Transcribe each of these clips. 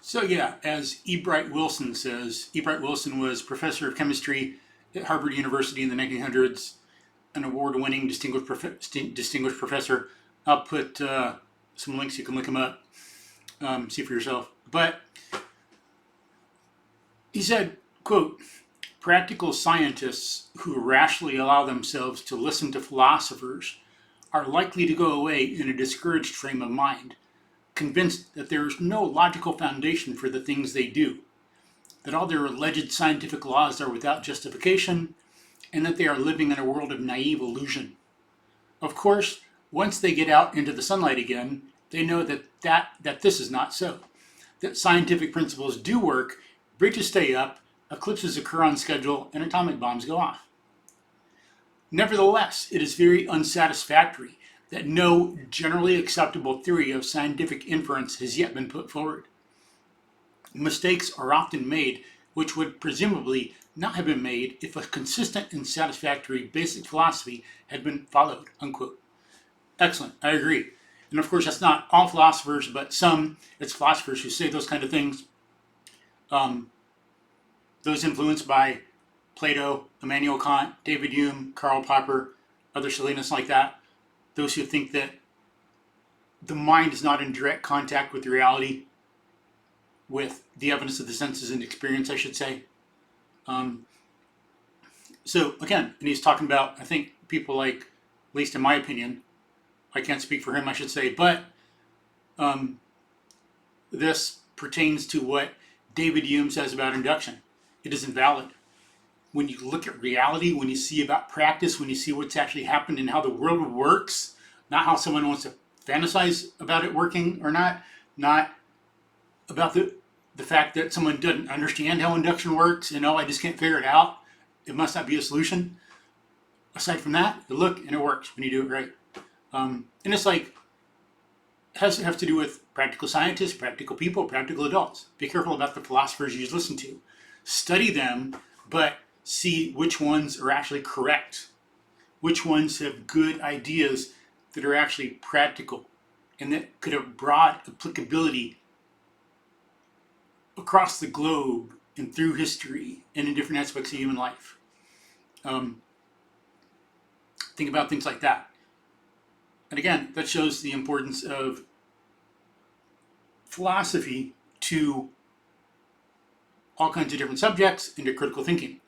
So yeah, as E. Bright Wilson says, E. Bright Wilson was professor of chemistry at Harvard University in the 1900s, an award-winning distinguished professor. I'll put some links, you can look him up, see for yourself. But he said, quote, "Practical scientists who rashly allow themselves to listen to philosophers are likely to go away in a discouraged frame of mind, convinced that there is no logical foundation for the things they do, that all their alleged scientific laws are without justification, and that they are living in a world of naive illusion. Of course, once they get out into the sunlight again, they know that this is not so, that scientific principles do work, bridges stay up, eclipses occur on schedule, and atomic bombs go off. Nevertheless, it is very unsatisfactory that no generally acceptable theory of scientific inference has yet been put forward. Mistakes are often made which would presumably not have been made if a consistent and satisfactory basic philosophy had been followed," unquote. Excellent, I agree. And of course, that's not all philosophers, but some, it's philosophers who say those kind of things. Those influenced by Plato, Immanuel Kant, David Hume, Karl Popper, other silliness like that. Those who think that the mind is not in direct contact with reality, with the evidence of the senses and experience, I should say. So again, and he's talking about, I think, people like, at least in my opinion, I can't speak for him, I should say, but this pertains to what David Hume says about induction. It is invalid. When you look at reality, when you see about practice, when you see what's actually happened and how the world works, not how someone wants to fantasize about it working or not about the fact that someone doesn't understand how induction works and, oh, I just can't figure it out, it must not be a solution. Aside from that, you look and it works when you do it right. And it's like, it has to do with practical scientists, practical people, practical adults. Be careful about the philosophers you listen to. Study them, but see which ones are actually correct, which ones have good ideas that are actually practical and that could have broad applicability across the globe and through history and in different aspects of human life. Think about things like that. And again, that shows the importance of philosophy to all kinds of different subjects and to critical thinking.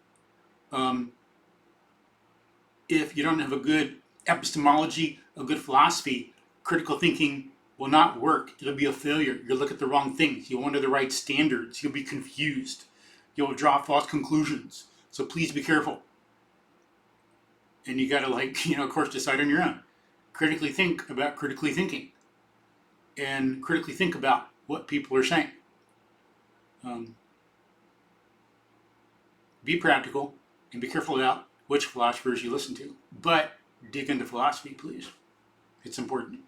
If you don't have a good epistemology, a good philosophy, critical thinking will not work. It'll be a failure. You'll look at the wrong things. You won't have the right standards. You'll be confused. You'll draw false conclusions. So please be careful. And you gotta, of course, decide on your own. Critically think about critically thinking. And critically think about what people are saying. Be practical and be careful about which philosophers you listen to. But dig into philosophy, please. It's important.